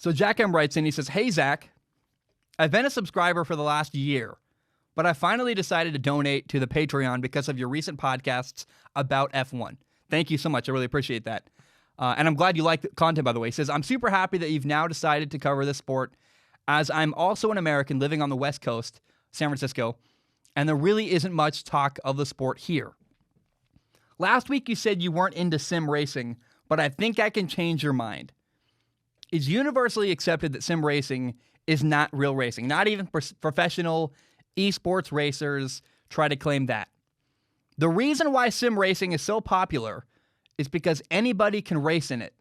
So Jack M. writes in, he says, "Hey, Zach, I've been a subscriber for the last year, but I finally decided to donate to the Patreon because of your recent podcasts about F1. Thank you so much. I really appreciate that. And I'm glad you like the content, by the way." He says, "I'm super happy that you've now decided to cover this sport, as I'm also an American living on the West Coast, San Francisco, and there really isn't much talk of the sport here. Last week you said you weren't into sim racing, but I think I can change your mind. It's universally accepted that sim racing is not real racing. Not even professional esports racers try to claim that. The reason why sim racing is so popular is because anybody can race in it.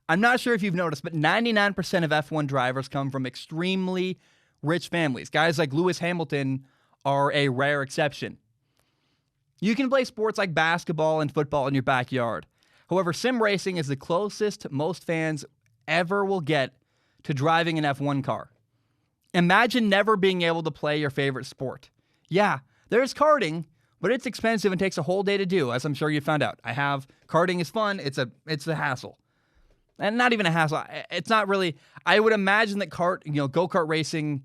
I'm not sure if you've noticed, but 99% of F1 drivers come from extremely rich families. Guys like Lewis Hamilton are a rare exception. You can play sports like basketball and football in your backyard. However, sim racing is the closest most fans ever will get to driving an F1 car. Imagine never being able to play your favorite sport. Yeah, there's karting, but it's expensive and takes a whole day to do, as I'm sure you found out. Karting is fun. It's a hassle. And not even a hassle. It's not really. I would imagine that go-kart racing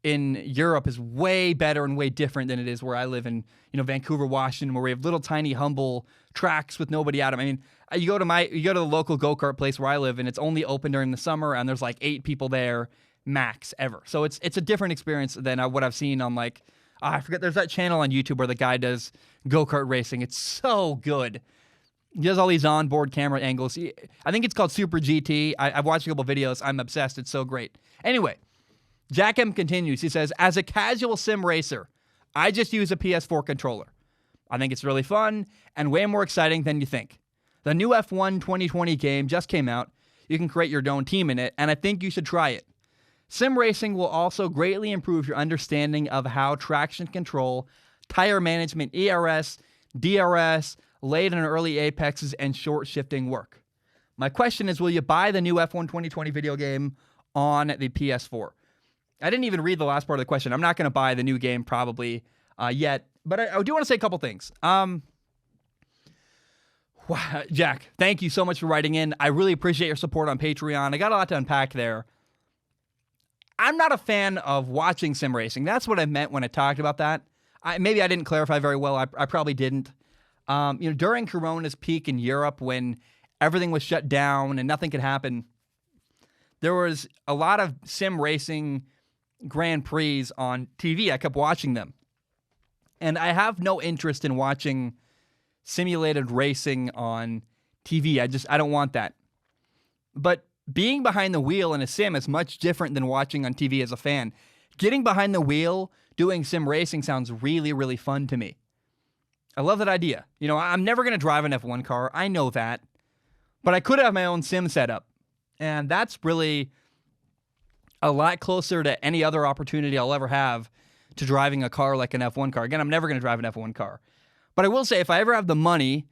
in Europe is way better and way different than it is where I live in, Vancouver, Washington, where we have little tiny humble tracks with nobody at them. I mean, you go to the local go-kart place where I live, and it's only open during the summer, and there's like 8 people there max ever. So it's a different experience than what I've seen on I forget. There's that channel on YouTube where the guy does go-kart racing. It's so good. He does all these onboard camera angles. I think it's called Super GT. I've watched a couple videos. I'm obsessed. It's so great. Anyway, Jack M continues. He says, "As a casual sim racer, I just use a PS4 controller. I think it's really fun and way more exciting than you think. The new F1 2020 game just came out. You can create your own team in it, and I think you should try it. Sim racing will also greatly improve your understanding of how traction control, tire management, ERS, DRS, late and early apexes, and short shifting work. My question is, will you buy the new F1 2020 video game on the PS4? I didn't even read the last part of the question. I'm not going to buy the new game probably yet, but I do want to say a couple things. Jack, thank you so much for writing in. I really appreciate your support on Patreon. I got a lot to unpack there. I'm not a fan of watching sim racing. That's what I meant when I talked about that. Maybe I didn't clarify very well. I probably didn't. During Corona's peak in Europe, when everything was shut down and nothing could happen, there was a lot of sim racing Grand Prix on TV. I kept watching them. And I have no interest in watching simulated racing on TV. I don't want that. But being behind the wheel in a sim is much different than watching on TV as a fan. Getting behind the wheel doing sim racing sounds really, really fun to me. I love that idea. I'm never going to drive an F1 car. I know that. But I could have my own sim setup. And that's really a lot closer to any other opportunity I'll ever have to driving a car like an F1 car. Again, I'm never going to drive an F1 car. But I will say, if I ever have the money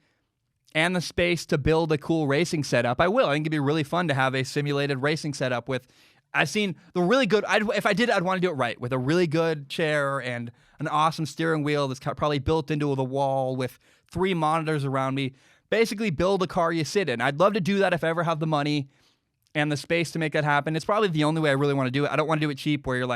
and the space to build a cool racing setup, I will. I think it'd be really fun to have a simulated racing setup with, I've seen the really good, if I did, I'd want to do it right, with a really good chair and an awesome steering wheel that's probably built into the wall with 3 monitors around me. Basically build a car you sit in. I'd love to do that if I ever have the money and the space to make that happen. It's probably the only way I really want to do it. I don't want to do it cheap where you're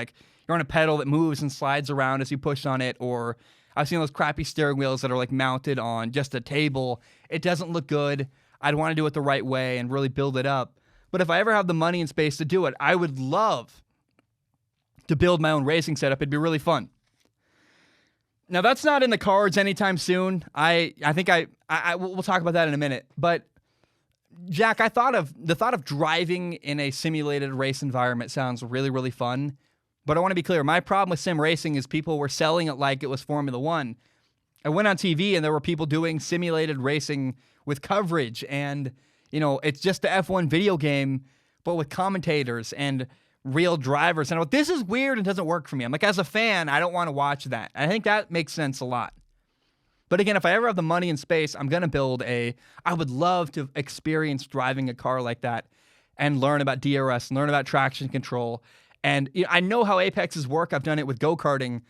on a pedal that moves and slides around as you push on it, or I've seen those crappy steering wheels that are mounted on just a table. It doesn't look good. I'd want to do it the right way and really build it up. But if I ever have the money and space to do it, I would love to build my own racing setup. It'd be really fun. Now, that's not in the cards anytime soon. I think we'll talk about that in a minute. But Jack, the thought of driving in a simulated race environment sounds really, really fun. But I want to be clear. My problem with sim racing is people were selling it like it was Formula One. I went on TV and there were people doing simulated racing with coverage, and it's just the F1 video game, but with commentators and real drivers. And this is weird and doesn't work for me. I'm as a fan, I don't want to watch that. I think that makes sense a lot. But again, if I ever have the money and space, I'm going to build I would love to experience driving a car like that and learn about DRS, learn about traction control. And I know how apexes work. I've done it with go-karting,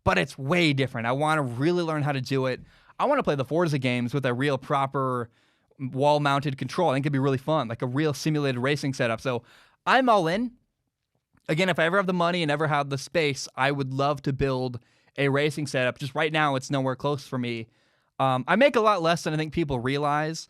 but it's way different. I want to really learn how to do it. I want to play the Forza games with a real proper wall-mounted control. I think it'd be really fun, like a real simulated racing setup. So I'm all in. Again, if I ever have the money and ever have the space, I would love to build a racing setup. Just right now, it's nowhere close for me. I make a lot less than I think people realize.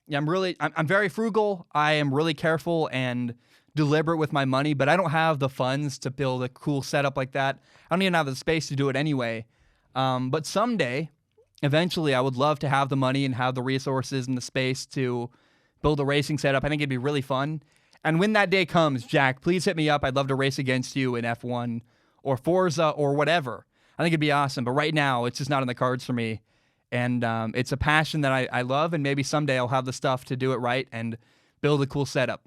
Yeah, I'm very frugal. I am really careful and deliberate with my money, but I don't have the funds to build a cool setup like that. I don't even have the space to do it anyway. But someday, eventually, I would love to have the money and have the resources and the space to build a racing setup. I think it'd be really fun. And when that day comes, Jack, please hit me up. I'd love to race against you in F1 or Forza or whatever. I think it'd be awesome. But right now, it's just not in the cards for me. And it's a passion that I love. And maybe someday I'll have the stuff to do it right and build a cool setup.